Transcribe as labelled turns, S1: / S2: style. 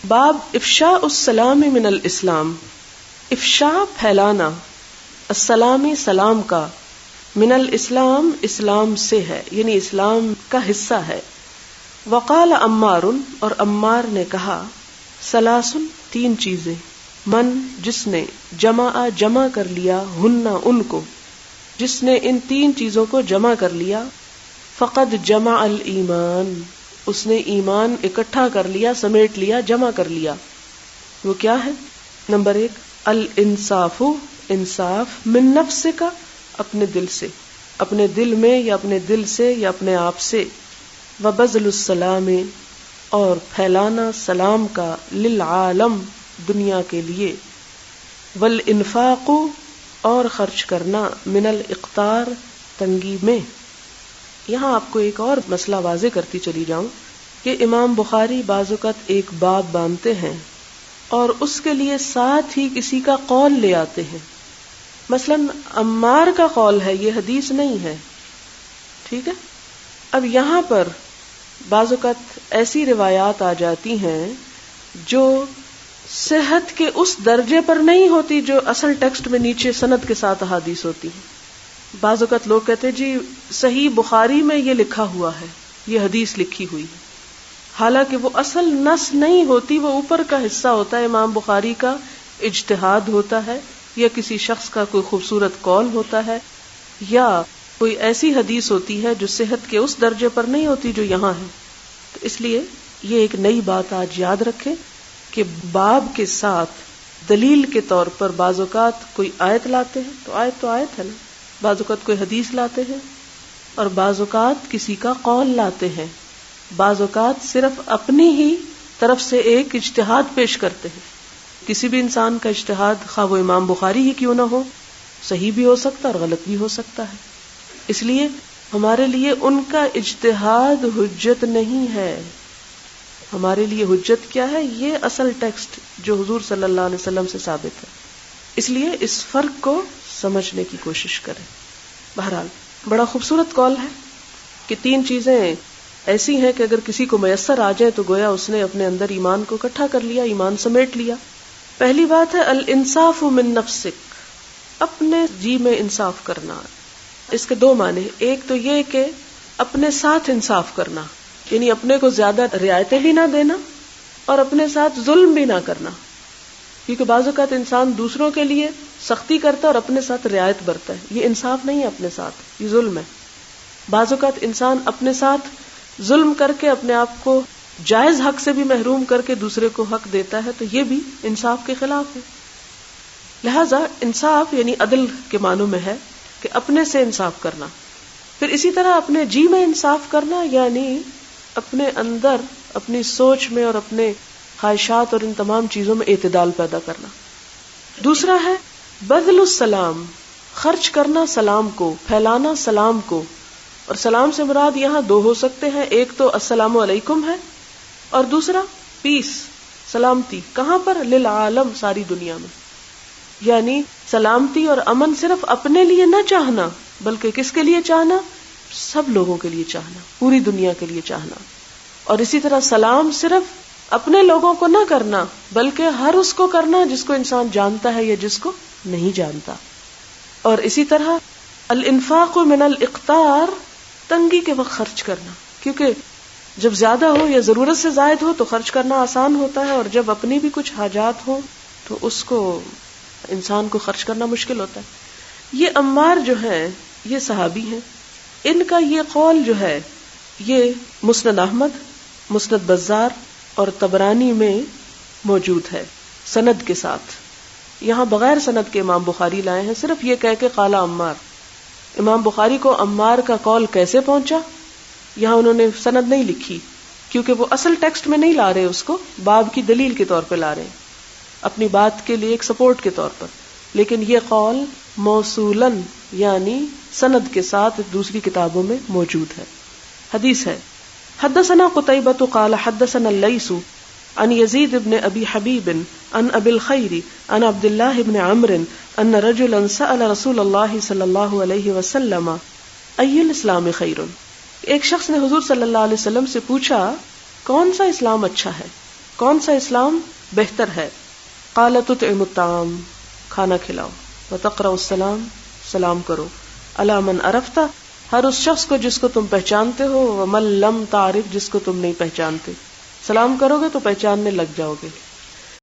S1: باب افشاء السلام من الاسلام. افشاء پھیلانا، السلامی سلام کا، من الاسلام اسلام سے ہے، یعنی اسلام کا حصہ ہے. وقال عمار، اور عمار نے کہا، ثلاث تین چیزیں، من جس نے، جمع کر لیا، ہننا ان کو، جس نے ان تین چیزوں کو جمع کر لیا، فقد جمع الایمان، اس نے ایمان اکٹھا کر لیا، سمیٹ لیا، جمع کر لیا. وہ کیا ہے؟ نمبر 1 الانصاف، انصاف، من نفس کا، اپنے دل سے، اپنے دل میں یا اپنے دل سے یا اپنے آپ سے. وبذل السلام، اور پھیلانا سلام کا، للعالم، دنیا کے لیے. والانفاق، اور خرچ کرنا، من الاقتار، تنگی میں. یہاں آپ کو ایک اور مسئلہ واضح کرتی چلی جاؤں کہ امام بخاری بعض اوقات ایک باب باندھتے ہیں اور اس کے لیے ساتھ ہی کسی کا قول لے آتے ہیں. مثلا عمار کا قول ہے، یہ حدیث نہیں ہے، ٹھیک ہے. اب یہاں پر بعض اوقات ایسی روایات آ جاتی ہیں جو صحت کے اس درجے پر نہیں ہوتی جو اصل ٹیکسٹ میں نیچے سند کے ساتھ احادیث ہوتی ہیں. بعض اوقات لوگ کہتے ہیں جی صحیح بخاری میں یہ لکھا ہوا ہے، یہ حدیث لکھی ہوئی ہے، حالانکہ وہ اصل نص نہیں ہوتی، وہ اوپر کا حصہ ہوتا ہے، امام بخاری کا اجتہاد ہوتا ہے، یا کسی شخص کا کوئی خوبصورت قول ہوتا ہے، یا کوئی ایسی حدیث ہوتی ہے جو صحت کے اس درجے پر نہیں ہوتی جو یہاں ہے. تو اس لیے یہ ایک نئی بات آج یاد رکھیں کہ باب کے ساتھ دلیل کے طور پر بعض اوقات کوئی آیت لاتے ہیں تو آیت ہے نا، بعض اوقات کوئی حدیث لاتے ہیں، اور بعض اوقات کسی کا قول لاتے ہیں، بعض اوقات صرف اپنی ہی طرف سے ایک اجتہاد پیش کرتے ہیں. کسی بھی انسان کا اجتہاد، خواہ وہ امام بخاری ہی کیوں نہ ہو، صحیح بھی ہو سکتا ہے اور غلط بھی ہو سکتا ہے. اس لیے ہمارے لیے ان کا اجتہاد حجت نہیں ہے. ہمارے لیے حجت کیا ہے؟ یہ اصل ٹیکسٹ جو حضور صلی اللہ علیہ وسلم سے ثابت ہے. اس لیے اس فرق کو سمجھنے کی کوشش کریں. بہرحال بڑا خوبصورت قول ہے کہ تین چیزیں ایسی ہیں کہ اگر کسی کو میسر آ جائے تو گویا اس نے اپنے اندر ایمان کو اکٹھا کر لیا، ایمان سمیٹ لیا. پہلی بات ہے الانصاف من نفسک، اپنے جی میں انصاف کرنا. اس کے دو معنی ہیں. ایک تو یہ کہ اپنے ساتھ انصاف کرنا، یعنی اپنے کو زیادہ رعایتیں بھی نہ دینا اور اپنے ساتھ ظلم بھی نہ کرنا، کیونکہ بعض اوقات انسان دوسروں کے لیے سختی کرتا ہے اور اپنے ساتھ رعایت برتا ہے. یہ انصاف نہیں ہے، اپنے ساتھ یہ ظلم ہے. بعض اوقات انسان اپنے ساتھ ظلم کر کے اپنے آپ کو جائز حق سے بھی محروم کر کے دوسرے کو حق دیتا ہے، تو یہ بھی انصاف کے خلاف ہے. لہذا انصاف یعنی عدل کے معنوں میں ہے کہ اپنے سے انصاف کرنا. پھر اسی طرح اپنے جی میں انصاف کرنا، یعنی اپنے اندر، اپنی سوچ میں اور اپنے خواہشات اور ان تمام چیزوں میں اعتدال پیدا کرنا. دوسرا ہے بذل السلام، خرچ کرنا سلام کو، پھیلانا سلام کو. اور سلام سے مراد یہاں دو ہو سکتے ہیں، ایک تو السلام علیکم ہے اور دوسرا پیس، سلامتی. کہاں پر؟ للعالم، ساری دنیا میں. یعنی سلامتی اور امن صرف اپنے لیے نہ چاہنا، بلکہ کس کے لیے چاہنا؟ سب لوگوں کے لیے چاہنا، پوری دنیا کے لیے چاہنا. اور اسی طرح سلام صرف اپنے لوگوں کو نہ کرنا، بلکہ ہر اس کو کرنا جس کو انسان جانتا ہے یا جس کو نہیں جانتا. اور اسی طرح الانفاق من الاقتار، تنگی کے وقت خرچ کرنا، کیونکہ جب زیادہ ہو یا ضرورت سے زائد ہو تو خرچ کرنا آسان ہوتا ہے، اور جب اپنی بھی کچھ حاجات ہو تو اس کو انسان کو خرچ کرنا مشکل ہوتا ہے. یہ عمار جو ہیں یہ صحابی ہیں، ان کا یہ قول جو ہے یہ مسند احمد، مسند بزار اور طبرانی میں موجود ہے سند کے ساتھ. یہاں بغیر سند کے امام بخاری لائے ہیں، صرف یہ کہہ کے قال عمار. امام بخاری کو عمار کا قول کیسے پہنچا، یہاں انہوں نے سند نہیں لکھی، کیونکہ وہ اصل ٹیکسٹ میں نہیں لا رہے، اس کو باب کی دلیل کے طور پہ لا رہے ہیں، اپنی بات کے لیے ایک سپورٹ کے طور پر. لیکن یہ قول موصولن یعنی سند کے ساتھ دوسری کتابوں میں موجود ہے. حدیث ہے حدثنا قتيبة قال حدثنا الليث عن يزيد بن ابي حبيب عن ابي الخير عن عبد الله بن عمرو ان رجلا سأل رسول الله صلى الله عليه وسلم اي الاسلام خير. ایک شخص نے حضور صلی اللہ علیہ وسلم سے پوچھا کون سا اسلام اچھا ہے. کون سا اسلام بہتر ہے؟ قال تطعم الطعام، کھانا کھلاؤ، وتقرأ السلام، سلام کرو، علی من عرفت، ہر اس شخص کو جس کو تم پہچانتے ہو، ومن لم تعرف، جس کو تم نہیں پہچانتے. سلام کرو گے تو پہچاننے لگ جاؤ گے.